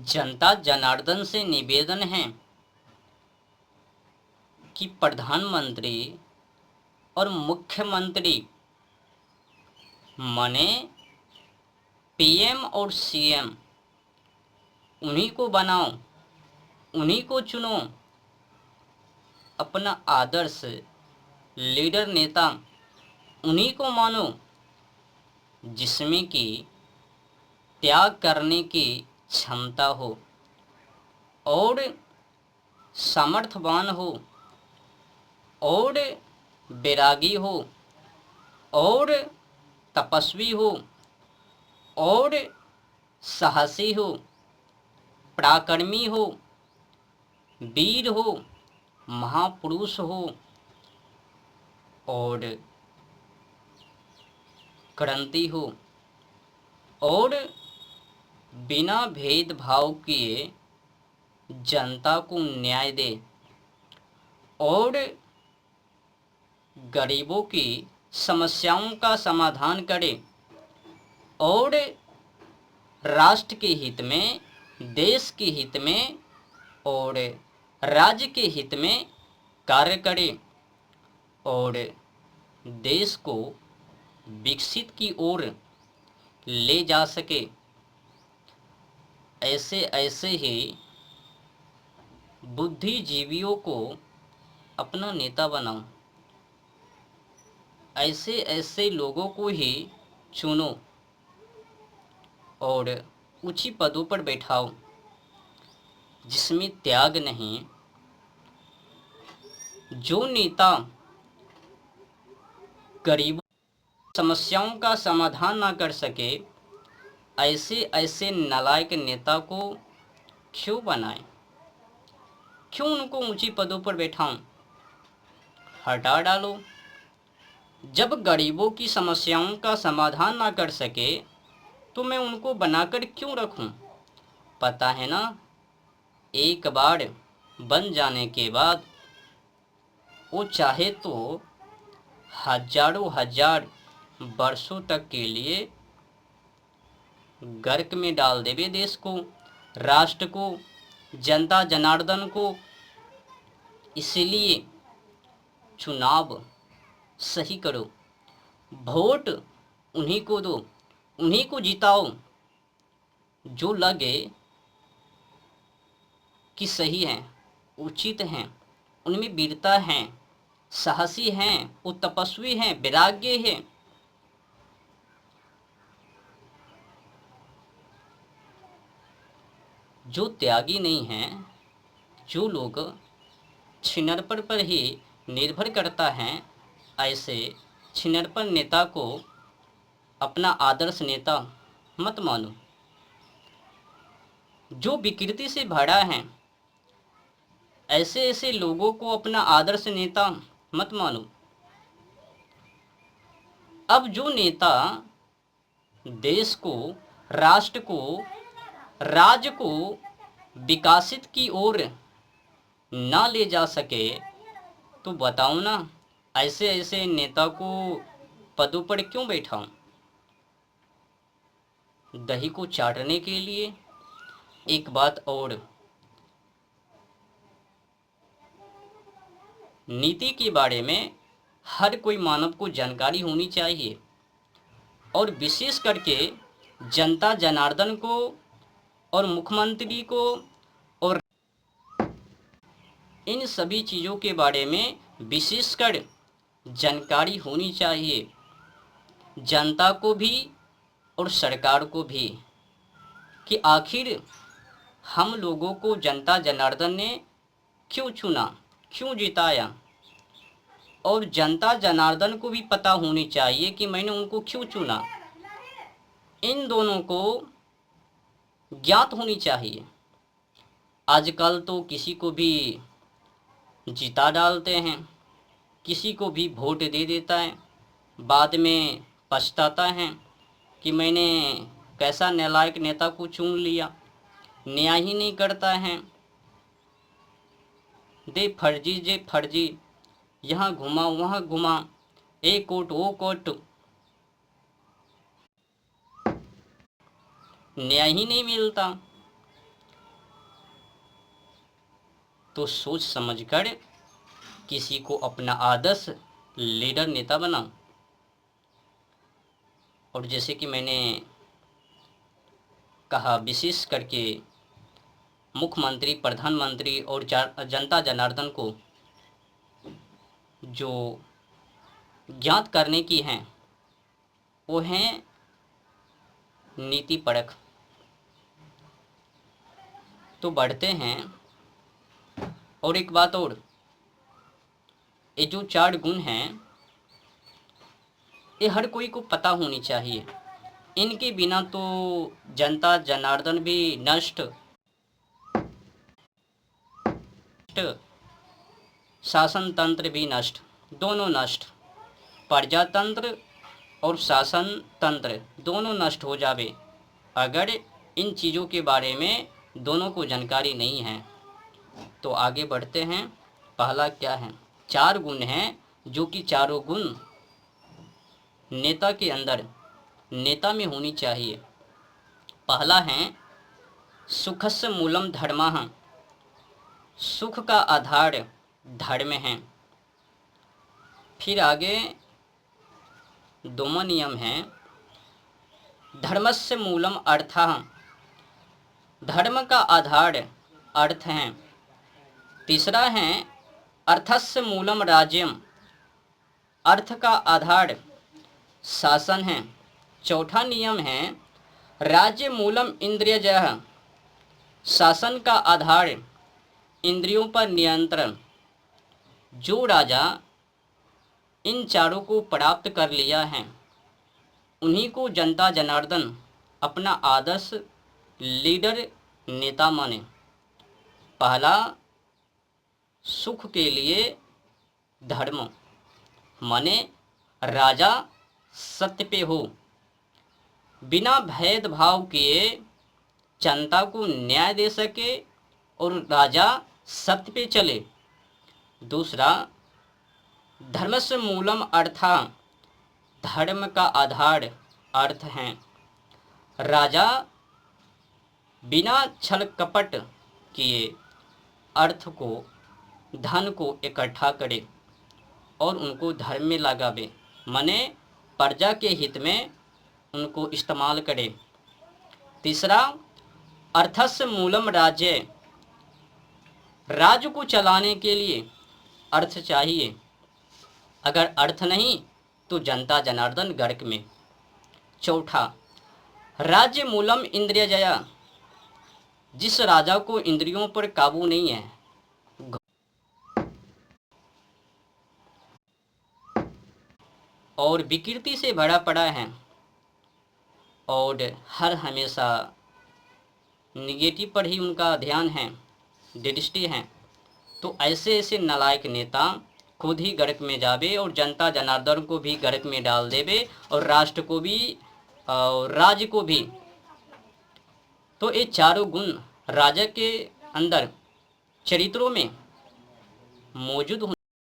जनता जनार्दन से निवेदन है कि प्रधानमंत्री और मुख्यमंत्री माने पीएम और सीएम उन्हीं को बनाओ, उन्हीं को चुनो, अपना आदर्श लीडर नेता उन्हीं को मानो जिसमें कि त्याग करने की क्षमता हो और सामर्थ्यवान हो और बैरागी हो और तपस्वी हो और साहसी हो, पराक्रमी हो, वीर हो, महापुरुष हो और क्रांति हो और बिना भेदभाव किए जनता को न्याय दे और गरीबों की समस्याओं का समाधान करे और राष्ट्र के हित में, देश के हित में और राज्य के हित में कार्य करे और देश को विकसित की ओर ले जा सके। ऐसे ऐसे ही बुद्धिजीवियों को अपना नेता बनाओ, ऐसे ऐसे लोगों को ही चुनो और ऊंची पदों पर बैठाओ जिसमें त्याग नहीं। जो नेता गरीबों समस्याओं का समाधान ना कर सके, ऐसे ऐसे नालायक नेता को क्यों बनाएं, क्यों उनको ऊंची पदों पर बैठाऊं? हटा डालो। जब गरीबों की समस्याओं का समाधान ना कर सके तो मैं उनको बनाकर क्यों रखूं? पता है ना, एक बार बन जाने के बाद वो चाहे तो हजारों हजार वर्षों तक के लिए गर्क में डाल देवे देश को, राष्ट्र को, जनता जनार्दन को। इसलिए चुनाव सही करो, वोट उन्हीं को दो, उन्हीं को जिताओ जो लगे कि सही हैं, उचित हैं, उनमें वीरता है, साहसी हैं, वो तपस्वी हैं, वैराग्य है। जो त्यागी नहीं हैं, जो लोग छिनरपन पर ही निर्भर करता है, ऐसे छिनरपन नेता को अपना आदर्श नेता मत मानो। जो विकृति से भरा है, ऐसे ऐसे लोगों को अपना आदर्श नेता मत मानो। अब जो नेता देश को, राष्ट्र को, राज्य को विकसित की ओर ना ले जा सके तो बताओ ना, ऐसे ऐसे नेता को पदों पर क्यों बैठाऊं? दही को चाटने के लिए? एक बात और, नीति के बारे में हर कोई मानव को जानकारी होनी चाहिए और विशेष करके जनता जनार्दन को और मुख्यमंत्री को और इन सभी चीज़ों के बारे में विशेषकर जानकारी होनी चाहिए, जनता को भी और सरकार को भी, कि आखिर हम लोगों को जनता जनार्दन ने क्यों चुना, क्यों जिताया। और जनता जनार्दन को भी पता होनी चाहिए कि मैंने उनको क्यों चुना। इन दोनों को ज्ञात होनी चाहिए। आजकल तो किसी को भी जिता डालते हैं, किसी को भी वोट दे देता है, बाद में पछताता है कि मैंने कैसा नालायक नेता को चुन लिया, न्याय ही नहीं करता है। दे फर्जी जे फर्जी, यहाँ घुमा वहाँ घुमा, एक कोट वो कोट, न्याय ही नहीं मिलता। तो सोच समझकर किसी को अपना आदर्श लीडर नेता बनाओ। और जैसे कि मैंने कहा, विशेष करके मुख्यमंत्री, प्रधानमंत्री और जनता जनार्दन को जो ज्ञात करने की हैं वो हैं नीति परख। तो बढ़ते हैं। और एक बात और, ये जो 4 गुण हैं ये हर कोई को पता होनी चाहिए। इनके बिना तो जनता जनार्दन भी नष्ट, शासन तंत्र भी नष्ट, दोनों नष्ट। प्रजातंत्र और शासन तंत्र दोनों नष्ट हो जावे अगर इन चीज़ों के बारे में दोनों को जानकारी नहीं है। तो आगे बढ़ते हैं। पहला क्या है? 4 गुण हैं जो कि चारों गुण नेता के अंदर, नेता में होनी चाहिए। पहला है सुखस्य मूलम धर्मः, सुख का आधार धर्म है। फिर आगे 2वां नियम है धर्मस्य मूलम अर्थः, धर्म का आधार अर्थ है। तीसरा है अर्थस्य मूलम राज्यम, अर्थ का आधार शासन है। चौथा नियम है राज्य मूलम इंद्रियजः, शासन का आधार इंद्रियों पर नियंत्रण। जो राजा इन चारों को प्राप्त कर लिया है उन्हीं को जनता जनार्दन अपना आदर्श लीडर नेता माने। पहला, सुख के लिए धर्म, माने राजा सत्य पे हो, बिना भेदभाव किए जनता को न्याय दे सके और राजा सत्य पे चले। दूसरा, धर्मस्य मूलम अर्था, धर्म का आधार अर्थ है। राजा बिना छल कपट किए अर्थ को, धन को इकट्ठा करे और उनको धर्म में लगावे, माने प्रजा के हित में उनको इस्तेमाल करे। तीसरा, अर्थस्य मूलम राज्य, राज्य को चलाने के लिए अर्थ चाहिए। अगर अर्थ नहीं तो जनता जनार्दन गर्क में। चौथा, राज्य मूलम इंद्रियजया, जिस राजा को इंद्रियों पर काबू नहीं है, और विकृति से भरा पड़ा है और हर हमेशा निगेटिव पर ही उनका ध्यान है, दृष्टि है, तो ऐसे ऐसे नालायक नेता खुद ही गर्क में जावे और जनता जनार्दन को भी गर्क में डाल देवे और राष्ट्र को भी और राज्य को भी। तो ये चारों गुण राजा के अंदर चरित्रों में मौजूद